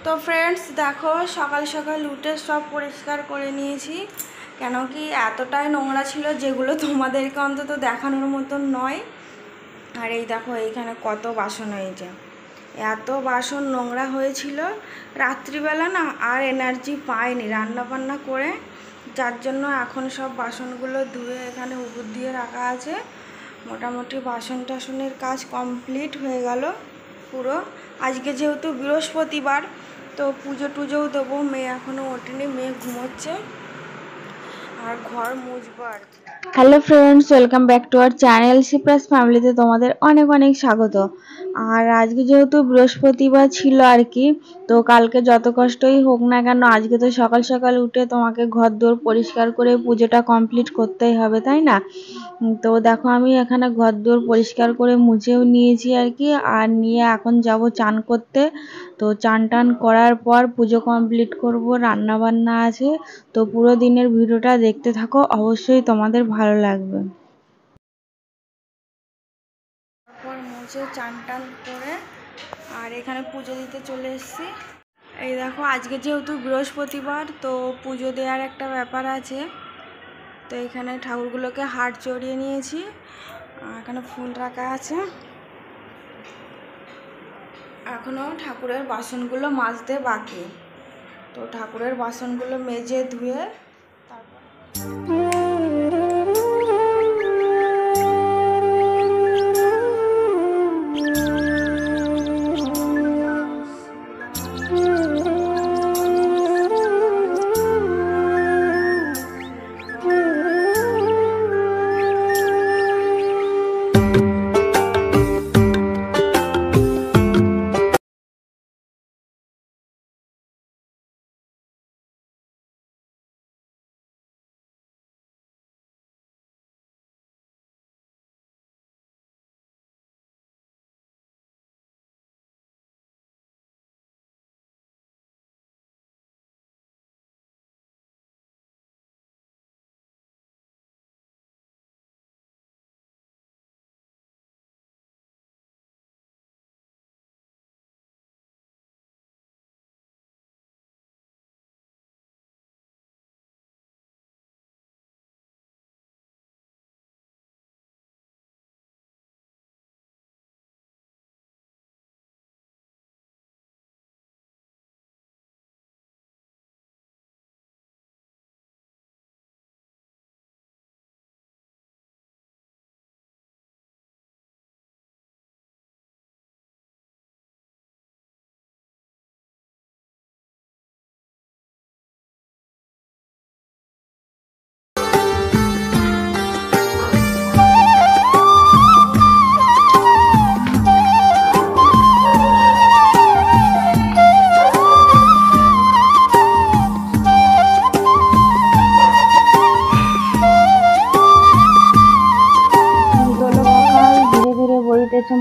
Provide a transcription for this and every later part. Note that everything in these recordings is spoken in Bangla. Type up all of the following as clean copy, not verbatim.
তো ফ্রেন্ডস দেখো সকাল সকাল উঠে সব পরিষ্কার করে নিয়েছি, কেন কি এতটাই নোংরা ছিল যেগুলো তোমাদেরকে অন্তত দেখানোর মতন নয়। আর এই দেখো এইখানে কত বাসন হয়েছে, এত বাসন নোংরা হয়েছিল। রাত্রিবেলা না আর এনার্জি পাইনি রান্না বান্না করে, যার জন্য এখন সব বাসনগুলো ধুয়ে এখানে উপর দিয়ে রাখা আছে। মোটামুটি বাসন টাসনের কাজ কমপ্লিট হয়ে গেল পুরো। আজকে যেহেতু বৃহস্পতিবার তো পুজো টুজোও দেবো, মেয়ে এখনও ওঠেনি, মেয়ে ঘুমোচ্ছে আর ঘর মুছবো আর কি। Hello friends, welcome back to our channel সিপ্রাস ফ্যামিলিতে তোমাদের অনেক অনেক স্বাগত। আর আজকে যেহেতু বৃহস্পতিবার ছিল আর কি, তো কালকে যত কষ্টই হোক না কেন আজকে তো সকাল সকাল উঠে তোমাকে ঘর দোর পরিষ্কার করে পুজোটা কমপ্লিট করতেই হবে, তাই না? তো দেখো আমি এখানে ঘর দোর পরিষ্কার করে মুছেও নিয়েছি আর কি, আর নিয়ে এখন যাব চান করতে। তো চান টান করার পর পুজো কমপ্লিট করব, রান্না বান্না আছে। তো পুরো দিনের ভিডিওটা দেখতে থাকো, অবশ্যই তোমাদের ভালো লাগবে। তারপর মুছে চান টান করে আর এখানে পুজো দিতে চলে এসেছি। এই দেখো আজকে যেহেতু বৃহস্পতিবার তো পুজো দেওয়ার একটা ব্যাপার আছে, তো এখানে ঠাকুরগুলোকে হাট চড়িয়ে নিয়েছি, এখানে ফুল রাখা আছে। এখনও ঠাকুরের বাসনগুলো মাজতে বাকি, তো ঠাকুরের বাসনগুলো মেজে ধুয়ে তারপর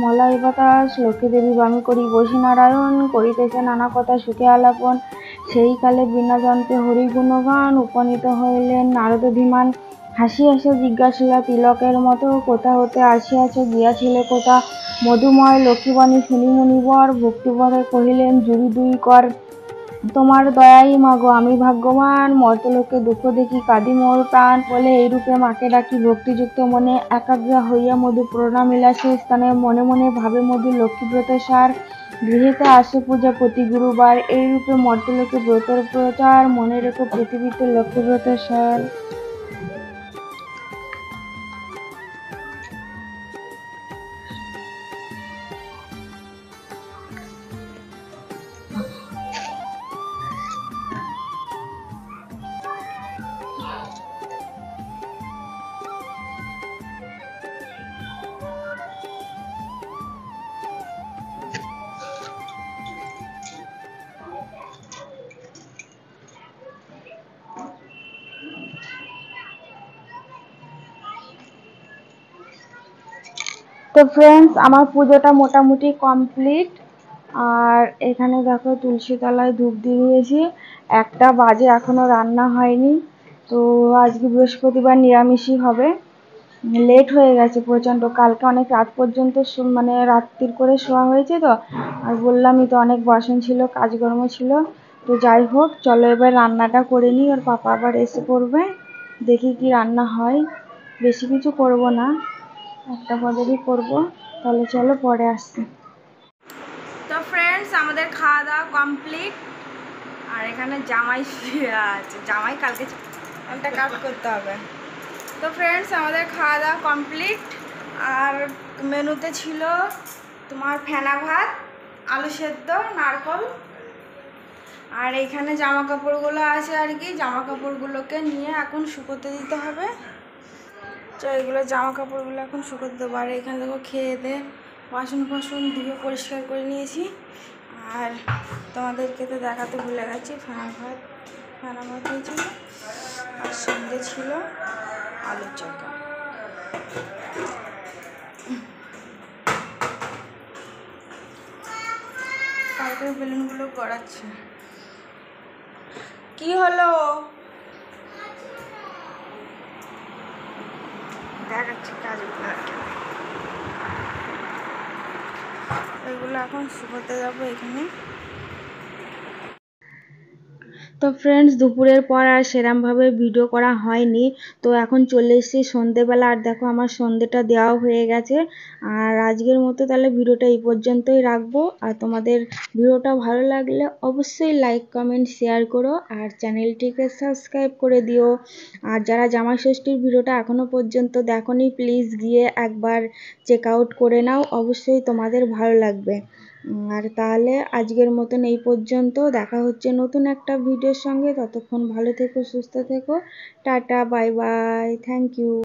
মলয় বাতাস, লক্ষ্মী দেবী বামি করি বসি নারায়ণ, করিতেছে নানা কথা সুখে আলাপন। সেই কালে বিনা যন্ত্রে হরি গুণগান, উপনীত হইলেন নারদ ধীমান। হাসি হাসে জিজ্ঞাসিলা তিলকের মতো, কোথা হতে আসিয়াছ গিয়াছিলে কোথা? মধুময় লক্ষ্মীবাণী শুনি মুনিবর, ভক্তিভরে কহিলেন জুড়ি দুই কর। তোমার দয়াই মাগো আমি ভাগ্যবান, মর্তলোকে দুঃখ দেখি কাঁদি মোর প্রাণ। বলে এইরূপে মাকে ডাকি ভক্তিযুক্ত মনে, একাগ্রা হইয়া মধু প্রণামিলা সে স্থানে। মনে মনে ভাবে মধু লক্ষ্মীব্রত সার, গৃহেতে আসে পূজা প্রতি গুরুবার। এইরূপে মর্তলোকে ব্রতর প্রচার, মনে রেখো পৃথিবীতে লক্ষ্মীব্রত সার। তো ফ্রেন্ডস আমার পুজোটা মোটামুটি কমপ্লিট, আর এখানে দেখো তুলসী তলায় ধূপ দিয়েছি। 1টা বাজে এখনো রান্না হয়নি, তো আজকে বৃহস্পতিবার নিরামিষই হবে। লেট হয়ে গেছে প্রচণ্ড। কালকে অনেক রাত পর্যন্ত মানে রাত্রির করে শোয়া হয়েছে তো, আর বললামই তো অনেক বাসন ছিল, কাজকর্ম ছিল। তো যাই হোক, চলো এবার রান্নাটা করে নিই, ওর পাপা আবার এসে পড়বে। দেখি কি রান্না হয়, বেশি কিছু করব না, একটা পদেরই করবো। তাহলে চলো পরে আসছি। তো ফ্রেন্ডস, আমাদের খাওয়া দাওয়া কমপ্লিট। আর এখানে জামাই শুয়ে আছে, জামাই কালকে একটা কাজ করতে হবে। তো ফ্রেন্ডস, আমাদের খাওয়া দাওয়া কমপ্লিট। আর মেনুতে ছিল তোমার ফেনা ভাত, আলু সেদ্ধ, নারকল। আর এইখানে জামা কাপড়গুলো আছে আর কি, জামা কাপড়গুলোকে নিয়ে এখন শুকোতে দিতে হবে। তো এগুলো জামা কাপড়গুলো এখন শুকোতে দেবো। আর এখানে দেখো খেয়ে দিয়ে বাসন ধুয়ে পরিষ্কার করে নিয়েছি। আর তোমাদেরকে তো দেখাতে ভুলে গেছি, ফেনা ভাত হয়েছিল, আর সঙ্গে ছিল আলুর চোখা। কালকের বেলুনগুলো গড়াচ্ছে। কি হলো দেখাচ্ছি কাজগুলো। এগুলো এখন শুকোতে যাবো এখানে। তো ফ্রেন্ডস, দুপুরের পর আর সেরমভাবে ভিডিও করা হয়নি। তো এখন চলে এসেছি সন্ধেবেলা, আর দেখো আমার সন্ধেটা দেওয়া হয়ে গেছে। আর আজকের মতো তাহলে ভিডিওটা এই পর্যন্তই রাখবো। আর তোমাদের ভিডিওটা ভালো লাগলে অবশ্যই লাইক কমেন্ট শেয়ার করো, আর চ্যানেলটিকে সাবস্ক্রাইব করে দিও। আর যারা জামাই ষষ্ঠীর ভিডিওটা এখনও পর্যন্ত দেখোনি, প্লিজ গিয়ে একবার চেক আউট করে নাও, অবশ্যই তোমাদের ভালো লাগবে। আর তাহলে আজকের মতন এই পর্যন্ত, দেখা হচ্ছে নতুন একটা ভিডিওর সঙ্গে। ততক্ষণ ভালো থেকো, সুস্থ থেকো, tata, bye bye, thank you.